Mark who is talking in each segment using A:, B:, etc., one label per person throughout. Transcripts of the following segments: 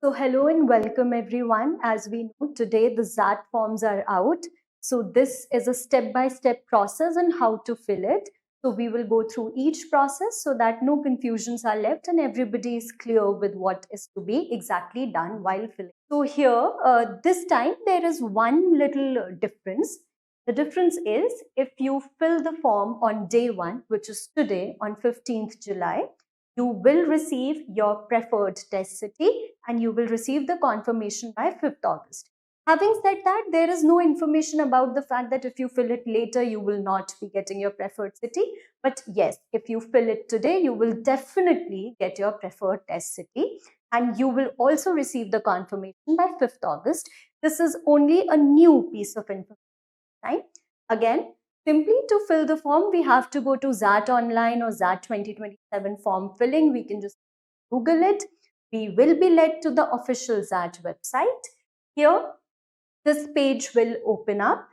A: So hello and welcome everyone. As we know, today the XAT forms are out. So this is a step-by-step process on how to fill it. So we will go through each process so that no confusions are left and everybody is clear with what is to be exactly done while filling. So here, this time there is one little difference. The difference is if you fill the form on day 1, which is today on 15th July, you will receive your preferred test city and you will receive the confirmation by 5th August. Having said that, there is no information about the fact that if you fill it later, you will not be getting your preferred city. But yes, if you fill it today, you will definitely get your preferred test city and you will also receive the confirmation by 5th August. This is only a new piece of information. Right? Again, simply to fill the form, we have to go to XAT Online or XAT 2027 form filling. We can just Google it. We will be led to the official XAT website. Here, this page will open up.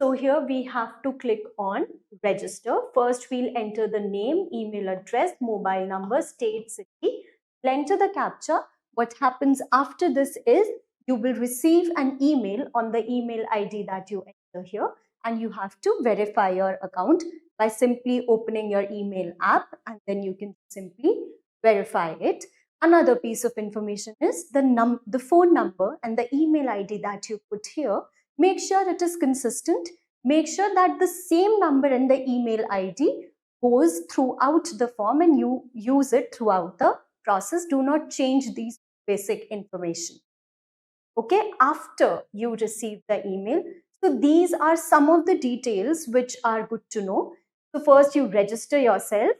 A: So here we have to click on register. First, we'll enter the name, email address, mobile number, state, city. We'll enter the CAPTCHA. What happens after this is you will receive an email on the email ID that you enter here, and you have to verify your account by simply opening your email app, and then you can simply verify it. Another piece of information is the phone number and the email ID that you put here. Make sure it is consistent. Make sure that the same number and the email ID goes throughout the form and you use it throughout the process. Do not change these basic information. Okay, after you receive the email. So these are some of the details which are good to know. So first you register yourself,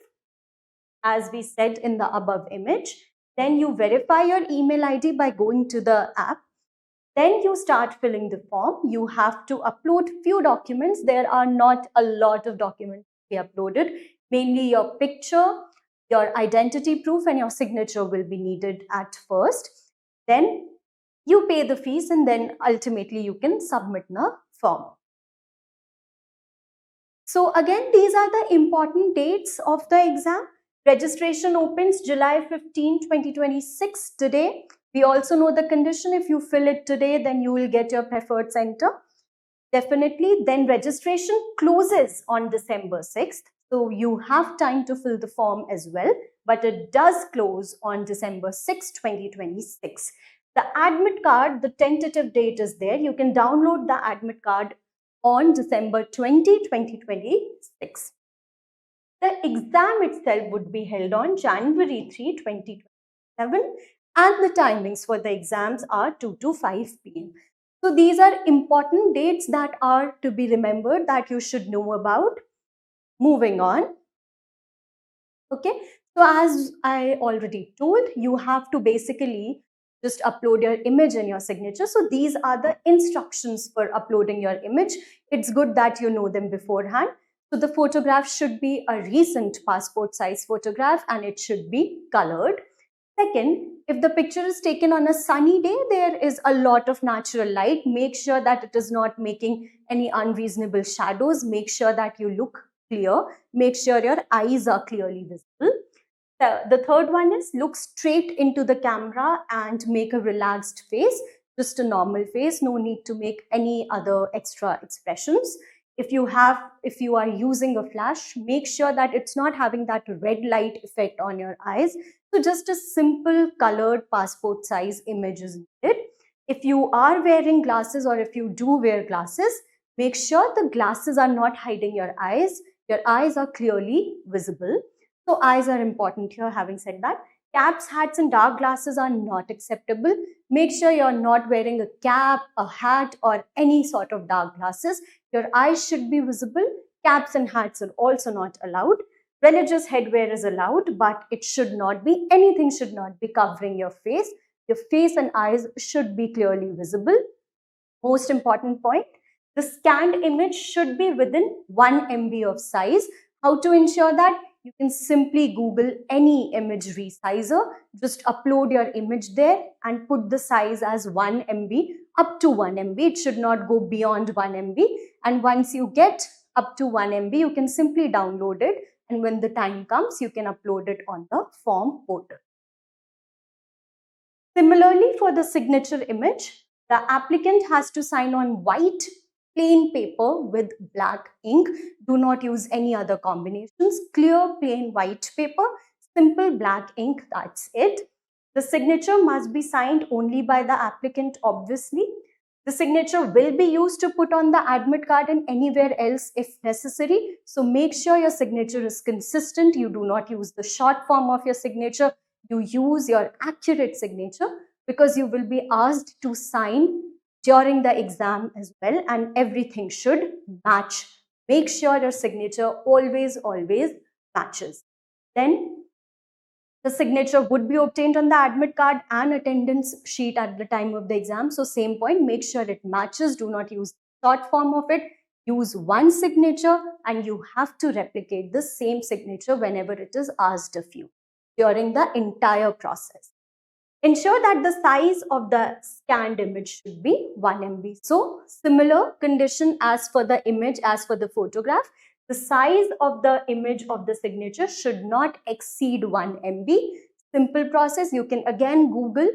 A: as we said in the above image. Then you verify your email ID by going to the app. Then you start filling the form. You have to upload few documents. There are not a lot of documents to be uploaded. Mainly your picture, your identity proof and your signature will be needed at first. Then you pay the fees and then ultimately you can submit the form. So again, these are the important dates of the exam. Registration opens July 15, 2026 today. We also know the condition. If you fill it today, then you will get your preferred center. Definitely. Then registration closes on December 6th. So you have time to fill the form as well. But it does close on December 6, 2026. The admit card, the tentative date is there. You can download the admit card on December 20, 2026. The exam itself would be held on January 3, 2027 and the timings for the exams are 2 to 5 p.m. So these are important dates that are to be remembered that you should know about. Moving on. Okay, so as I already told, you have to basically just upload your image and your signature. So these are the instructions for uploading your image. It's good that you know them beforehand. So the photograph should be a recent passport size photograph and it should be colored. Second, if the picture is taken on a sunny day, there is a lot of natural light. Make sure that it is not making any unreasonable shadows. Make sure that you look clear. Make sure your eyes are clearly visible. The third one is look straight into the camera and make a relaxed face, just a normal face. No need to make any other extra expressions. If you are using a flash, make sure that it's not having that red light effect on your eyes. So just a simple colored passport size image is needed. If you are wearing glasses or if you do wear glasses, make sure the glasses are not hiding your eyes. Your eyes are clearly visible. So eyes are important here. Having said that, caps, hats and dark glasses are not acceptable. Make sure you're not wearing a cap, a hat or any sort of dark glasses. Your eyes should be visible. Caps and hats are also not allowed. Religious headwear is allowed, but it should not be, anything should not be covering your face. Your face and eyes should be clearly visible. Most important point, the scanned image should be within 1 MB of size. How to ensure that? You can simply Google any image resizer. Just upload your image there and put the size as 1 MB up to 1 MB. It should not go beyond 1 MB. And once you get up to 1 MB, you can simply download it. And when the time comes, you can upload it on the form portal. Similarly, for the signature image, the applicant has to sign on white plain paper with black ink. Do not use any other combinations. Clear plain white paper, simple black ink, that's it. The signature must be signed only by the applicant, obviously. The signature will be used to put on the admit card and anywhere else if necessary. So make sure your signature is consistent. You do not use the short form of your signature. You use your accurate signature because you will be asked to sign during the exam as well, and everything should match. Make sure your signature always matches. Then the signature would be obtained on the admit card and attendance sheet at the time of the exam. So same point, make sure it matches. Do not use short form of it. Use one signature and you have to replicate the same signature whenever it is asked of you during the entire process. Ensure that the size of the scanned image should be 1 MB. So similar condition as for the image, as for the photograph, the size of the image of the signature should not exceed 1 MB. Simple process. You can again Google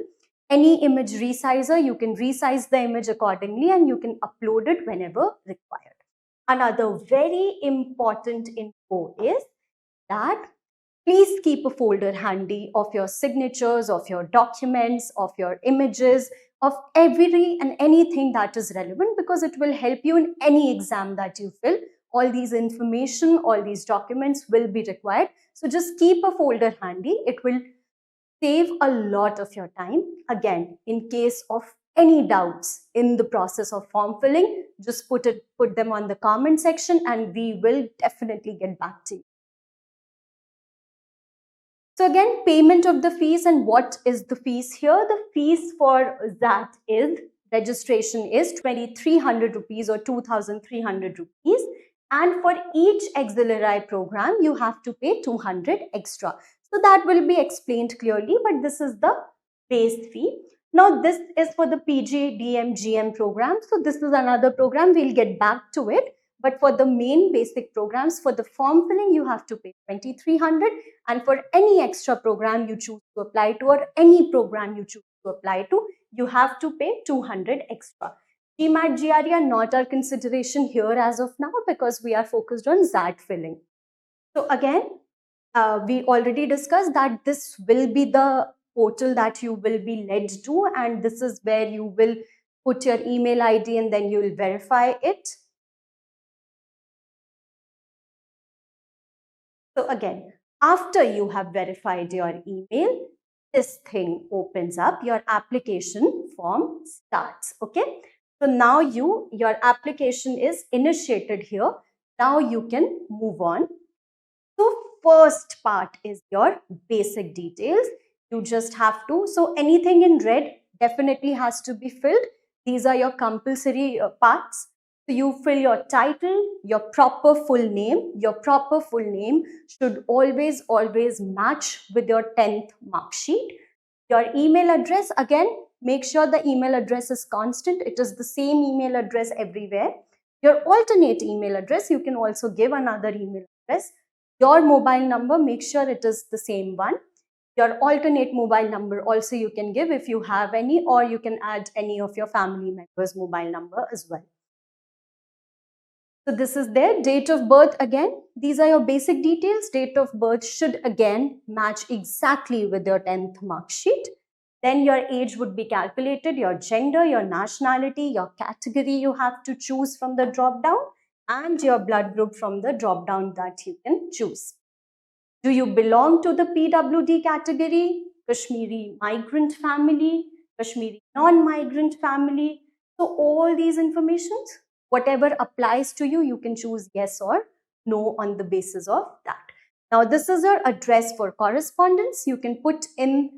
A: any image resizer. You can resize the image accordingly and you can upload it whenever required. Another very important info is that please keep a folder handy of your signatures, of your documents, of your images, of every and anything that is relevant, because it will help you in any exam that you fill. All these information, all these documents will be required. So just keep a folder handy. It will save a lot of your time. Again, in case of any doubts in the process of form filling, just put them on the comment section and we will definitely get back to you. So again, payment of the fees, and what is the fees here? The fees for XAT is, registration is 2,300 rupees or 2,300 rupees. And for each XLRI program, you have to pay 200 extra. So that will be explained clearly, but this is the base fee. Now this is for the PG, DM, GM program. So this is another program, we'll get back to it. But for the main basic programs, for the form filling, you have to pay 2,300. And for any extra program you choose to apply to or any program you choose to apply to, you have to pay 200 extra. GMAT, GRE are not our consideration here as of now because we are focused on XAT filling. So again, we already discussed that this will be the portal that you will be led to, and this is where you will put your email ID and then you will verify it. So again, after you have verified your email, this thing opens up, your application form starts. Okay. So now your application is initiated here. Now you can move on. So first part is your basic details. You just have to, so anything in red definitely has to be filled. These are your compulsory parts. So you fill your title, your proper full name. Your proper full name should always match with your 10th mark sheet. Your email address, again, make sure the email address is constant. It is the same email address everywhere. Your alternate email address, you can also give another email address. Your mobile number, make sure it is the same one. Your alternate mobile number also you can give if you have any, or you can add any of your family members' mobile number as well. So this is their date of birth. Again, these are your basic details. Date of birth should again match exactly with your 10th mark sheet. Then your age would be calculated, your gender, your nationality, your category you have to choose from the drop down, and your blood group from the drop down that you can choose. Do you belong to the PWD category, Kashmiri migrant family, Kashmiri non-migrant family? So all these informations, whatever applies to you, you can choose yes or no on the basis of that. Now this is your address for correspondence. You can put in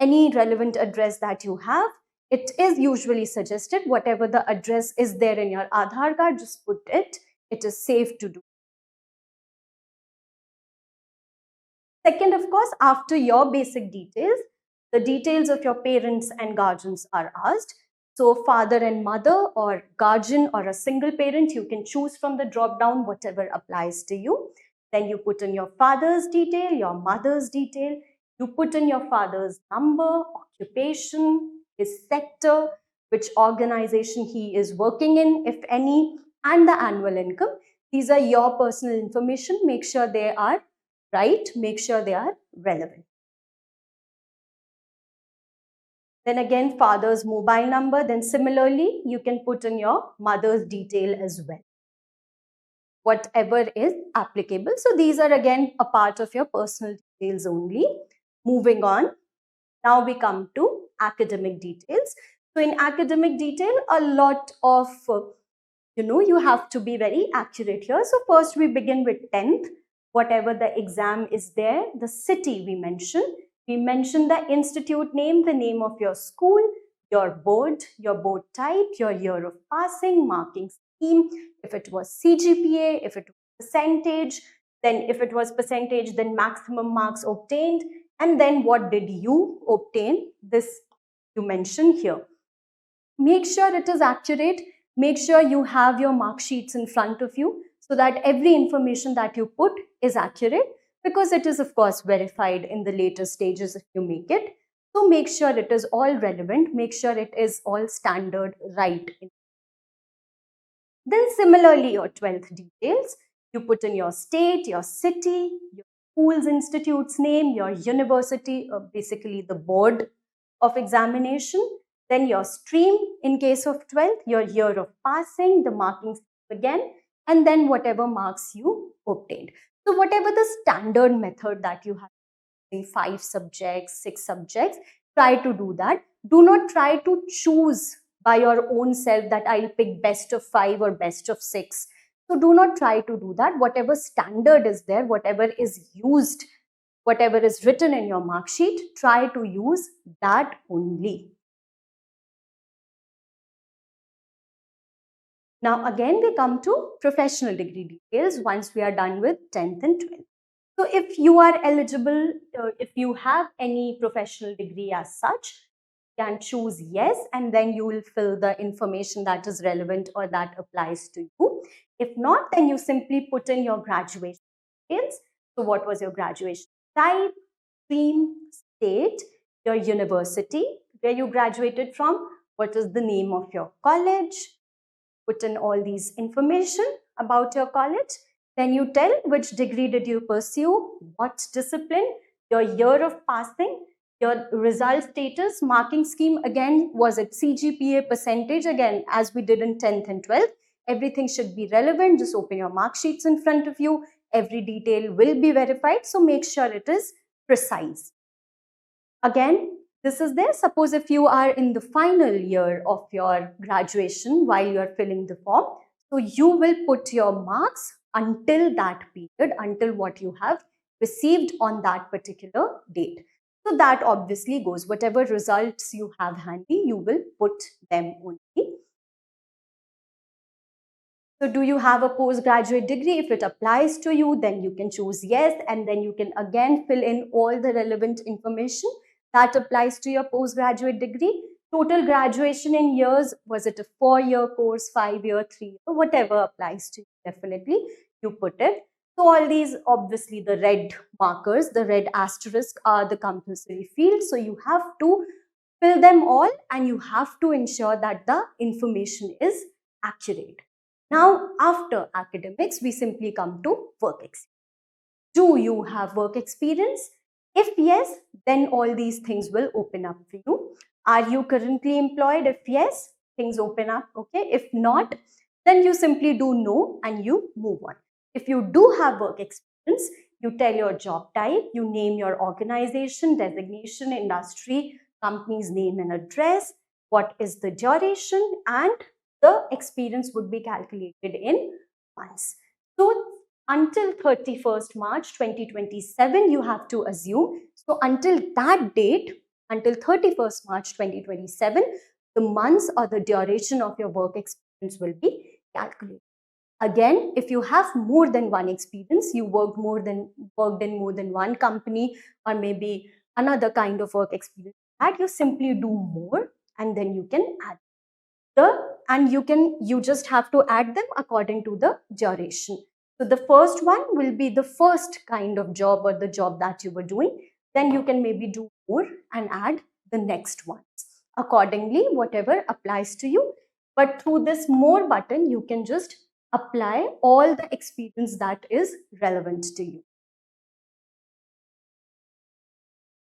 A: any relevant address that you have. It is usually suggested whatever the address is there in your Aadhaar card, just put it. It is safe to do. Second, of course, after your basic details, the details of your parents and guardians are asked. So father and mother or guardian or a single parent, you can choose from the drop down whatever applies to you. Then you put in your father's detail, your mother's detail. You put in your father's number, occupation, his sector, which organization he is working in, if any, and the annual income. These are your personal information. Make sure they are right. Make sure they are relevant. Then again, father's mobile number. Then similarly, you can put in your mother's detail as well, whatever is applicable. So these are again a part of your personal details only. Moving on, now we come to academic details. So in academic detail, a lot of, you have to be very accurate here. So first we begin with 10th, whatever the exam is there, the city we mention the institute name, the name of your school, your board type, your year of passing, marking scheme, if it was CGPA, if it was percentage, then if it was percentage, then maximum marks obtained, and then what did you obtain, this you mention here. Make sure it is accurate. Make sure you have your mark sheets in front of you so that every information that you put is accurate, because it is of course verified in the later stages if you make it. So make sure it is all relevant. Make sure it is all standard right. Then similarly, your 12th details, you put in your state, your city, your school's institute's name, your university, basically the board of examination, then your stream in case of 12th, your year of passing, the marking again, and then whatever marks you obtained. So whatever the standard method that you have in 5 subjects, 6 subjects, try to do that. Do not try to choose by your own self that I'll pick best of 5 or best of 6. So do not try to do that. Whatever standard is there, whatever is used, whatever is written in your mark sheet, try to use that only. Now again, we come to professional degree details once we are done with 10th and 12th. So if you are eligible, if you have any professional degree as such, you can choose yes, and then you will fill the information that is relevant or that applies to you. If not, then you simply put in your graduation details. So what was your graduation type, stream, state, your university, where you graduated from, what is the name of your college, put in all these information about your college. Then you tell which degree did you pursue, what discipline, your year of passing, your result status, marking scheme, again, was it CGPA percentage, again, as we did in 10th and 12th. Everything should be relevant. Just open your mark sheets in front of you. Every detail will be verified. So make sure it is precise. Again, this is there. Suppose if you are in the final year of your graduation while you are filling the form, so you will put your marks until that period, until what you have received on that particular date. So that obviously goes, whatever results you have handy, you will put them only. So do you have a postgraduate degree? If it applies to you, then you can choose yes, and then you can again fill in all the relevant information that applies to your postgraduate degree. Total graduation in years, was it a 4-year course, 5-year, 3-year, whatever applies to you, definitely you put it. So all these, obviously the red markers, the red asterisk are the compulsory fields. So you have to fill them all and you have to ensure that the information is accurate. Now, after academics, we simply come to work experience. Do you have work experience? If yes, then all these things will open up for you. Are you currently employed? If yes, things open up. Okay. If not, then you simply do no and you move on. If you do have work experience, you tell your job type, you name your organization, designation, industry, company's name and address, what is the duration, and the experience would be calculated in months. So until 31st March 2027, you have to assume. So until that date, until 31st March 2027, the months or the duration of your work experience will be calculated. Again, if you have more than one experience, you worked in more than one company, or maybe another kind of work experience, that you simply do more and then you can add you just have to add them according to the duration. So the first one will be the first kind of job or the job that you were doing. then you can maybe do more and add the next ones. Accordingly, whatever applies to you. But through this more button, you can just apply all the experience that is relevant to you.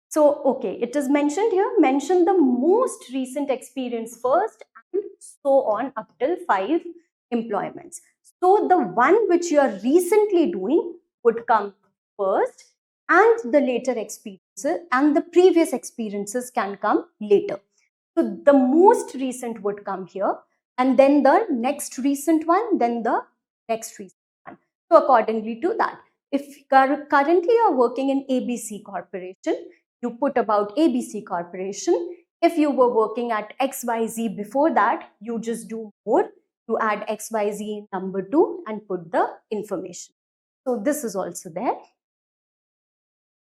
A: So, okay, it is mentioned here, mention the most recent experience first and so on up till 5 employments. So, the one which you are recently doing would come first and the later experiences and the previous experiences can come later. So, the most recent would come here and then the next recent one, then the next recent one. So, accordingly to that, if currently you are working in ABC Corporation, you put about ABC Corporation. If you were working at XYZ before that, you just do more. You add XYZ number 2 and put the information. So this is also there.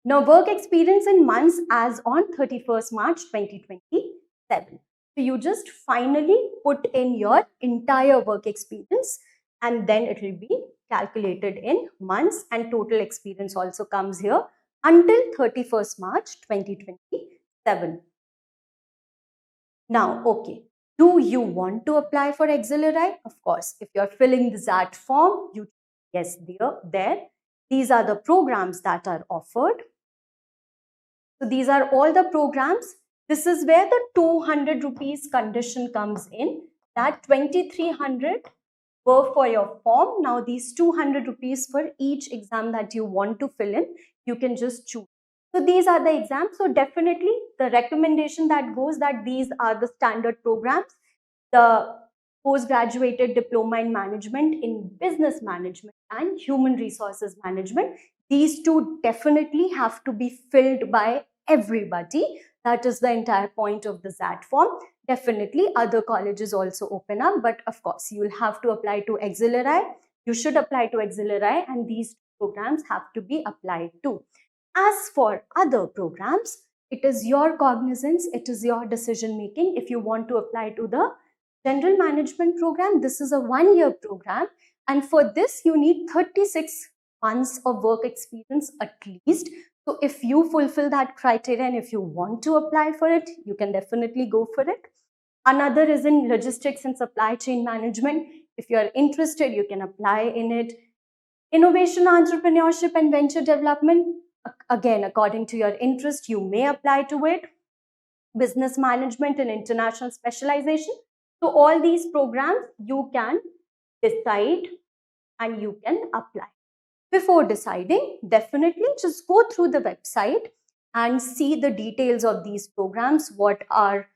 A: Now work experience in months as on 31st March 2027. So you just finally put in your entire work experience and then it will be calculated in months, and total experience also comes here until 31st March 2027. Now, okay, do you want to apply for XLRI? Of course, if you're filling the XAT form, you yes, there. These are the programs that are offered. So these are all the programs. This is where the 200 rupees condition comes in. That 2300 were for your form. Now these 200 rupees for each exam that you want to fill in, you can just choose. So these are the exams. So definitely the recommendation that goes that these are the standard programs. The postgraduate diploma in management, in business management and human resources management, these two definitely have to be filled by everybody. That is the entire point of the XAT form. Definitely other colleges also open up, but of course you will have to apply to XLRI. You should apply to XLRI and these programs have to be applied to. As for other programs, it is your cognizance, it is your decision making. If you want to apply to the general management program, this is a 1-year program, and for this you need 36 months of work experience at least. So if you fulfill that criteria and if you want to apply for it, you can definitely go for it. Another is in logistics and supply chain management. If you are interested, you can apply in it. Innovation, entrepreneurship and venture development, again, according to your interest, you may apply to it. Business management and international specialization. So all these programs you can decide and you can apply. Before deciding, definitely just go through the website and see the details of these programs. What are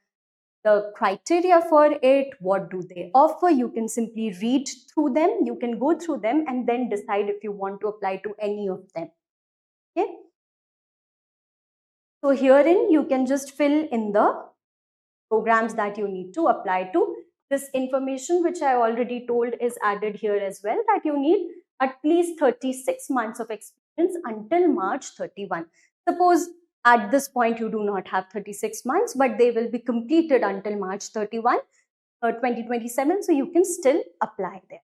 A: the criteria for it? What do they offer? You can simply read through them. You can go through them and then decide if you want to apply to any of them. Okay. So herein you can just fill in the programs that you need to apply to. This information which I already told is added here as well, that you need at least 36 months of experience until March 31. Suppose at this point you do not have 36 months, but they will be completed until March 31, 2027. So you can still apply there.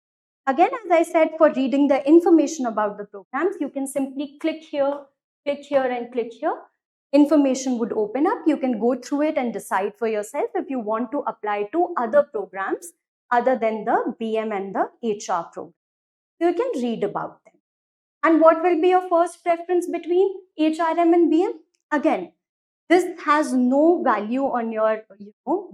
A: Again, as I said, for reading the information about the programs, you can simply click here and click here. Information would open up. You can go through it and decide for yourself if you want to apply to other programs other than the BM and the HR program. So you can read about them. And what will be your first preference between HRM and BM? Again, this has no value on your,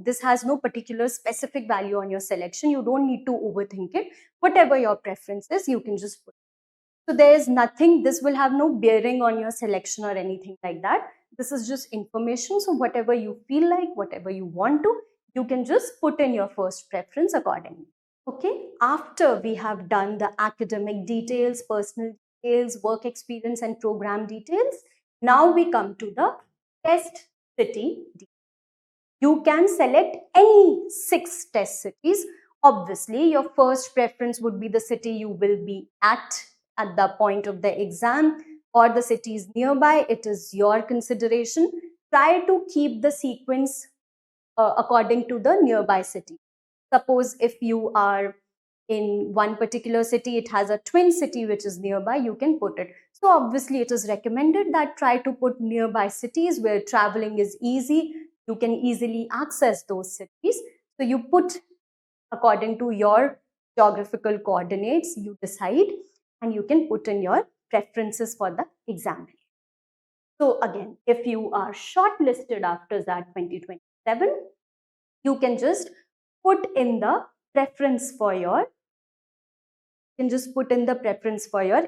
A: this has no particular specific value on your selection. You don't need to overthink it. Whatever your preference is, you can just put it. So there is nothing, this will have no bearing on your selection or anything like that. This is just information. So whatever you feel like, whatever you want to, you can just put in your first preference accordingly. Okay, after we have done the academic details, personal details, work experience and program details, now we come to the test city. You can select any 6 test cities. Obviously, your first preference would be the city you will be at the point of the exam, or the cities nearby. It is your consideration. Try to keep the sequence according to the nearby city. Suppose if you are in one particular city, it has a twin city which is nearby, you can put it. So obviously it is recommended that try to put nearby cities where traveling is easy. You can easily access those cities. So you put according to your geographical coordinates, you decide, and you can put in your preferences for the exam. So again, if you are shortlisted after XAT 2027, you can just put in the preference for your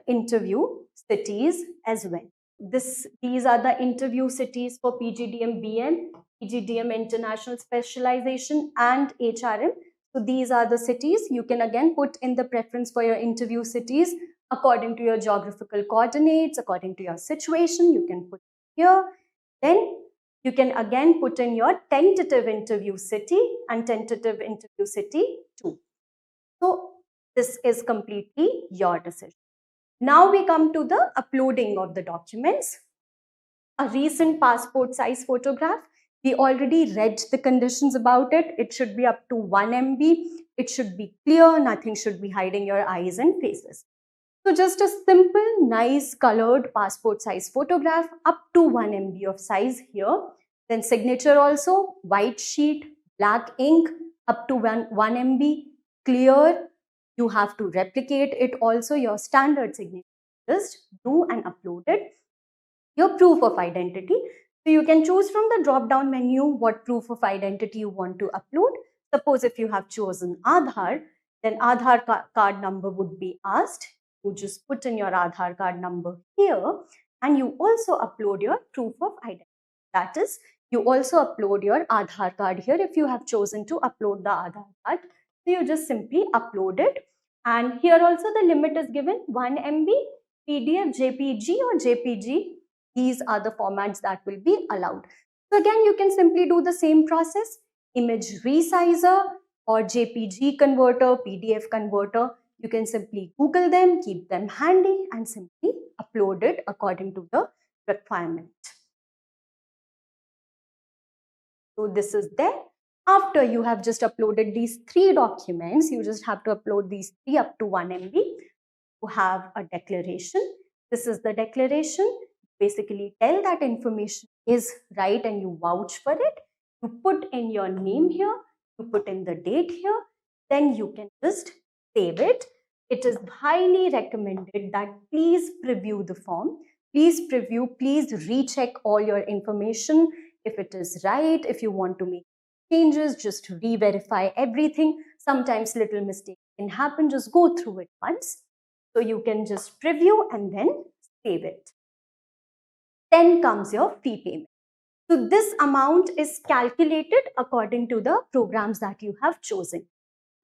A: interview cities as well. These are the interview cities for PGDM BM, PGDM International Specialization, and HRM. So these are the cities. You can again put in the preference for your interview cities according to your geographical coordinates, according to your situation. You can put here. Then you can again put in your tentative interview city and tentative interview city 2. So this is completely your decision. Now we come to the uploading of the documents. A recent passport size photograph. We already read the conditions about it. It should be up to 1 MB. It should be clear. Nothing should be hiding your eyes and faces. So just a simple, nice colored passport size photograph up to 1 MB of size here. Then signature also, white sheet, black ink, up to 1 MB, clear. You have to replicate it also, your standard signature. Just do and upload it. Your proof of identity. So you can choose from the drop down menu what proof of identity you want to upload. Suppose if you have chosen Aadhaar, then Aadhaar card number would be asked. You just put in your Aadhaar card number here, and you also upload your proof of identity. That is, you also upload your Aadhaar card here if you have chosen to upload the Aadhaar card. So you just simply upload it. And here also the limit is given 1 MB, PDF, JPG or JPG. These are the formats that will be allowed. So again, you can simply do the same process, image resizer or JPG converter, PDF converter. You can simply Google them, keep them handy, and simply upload it according to the requirement. So this is there. After you have just uploaded these 3 documents, you just have to upload these 3 up to 1 MB. You have a declaration. This is the declaration. Basically tell that information is right and you vouch for it. You put in your name here, you put in the date here, then you can just save it. It is highly recommended that please preview the form. Please preview, please recheck all your information. If it is right, if you want to make changes, just re-verify everything. Sometimes little mistakes can happen, just go through it once. So you can just preview and then save it. Then comes your fee payment. So this amount is calculated according to the programs that you have chosen.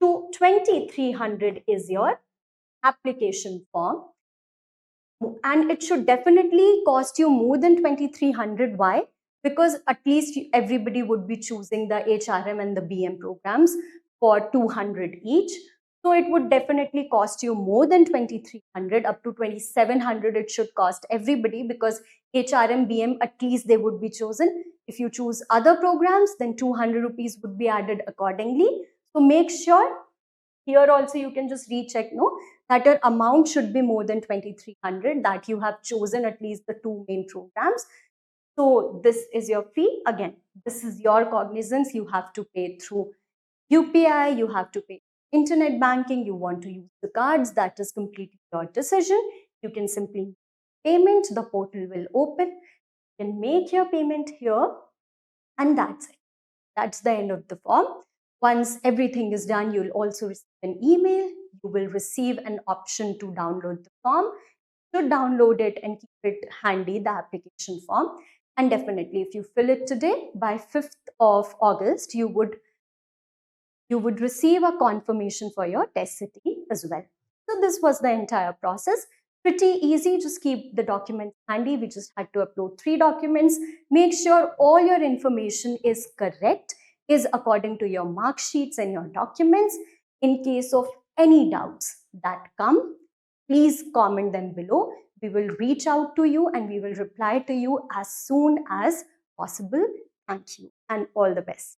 A: So 2300 is your application form, and it should definitely cost you more than 2300. Why? Because at least everybody would be choosing the HRM and the BM programs for 200 each. So it would definitely cost you more than 2300, up to 2700 it should cost everybody, because HRM, BM, at least they would be chosen. If you choose other programs, then 200 rupees would be added accordingly. So make sure here also you can just recheck that your amount should be more than 2300, that you have chosen at least the 2 main programs. So this is your fee. Again, this is your cognizance. You have to pay through UPI, you have to pay internet banking, you want to use the cards, that is completely your decision. You can simply payment, the portal will open, you can make your payment here, and that's it. That's the end of the form. Once everything is done, you'll also receive an email. You will receive an option to download the form. So download it and keep it handy, the application form. And definitely, if you fill it today, by 5th of August, you would receive a confirmation for your test city as well. So this was the entire process. Pretty easy, just keep the documents handy. We just had to upload 3 documents. Make sure all your information is correct, is according to your mark sheets and your documents. In case of any doubts that come, please comment them below. We will reach out to you and we will reply to you as soon as possible. Thank you and all the best.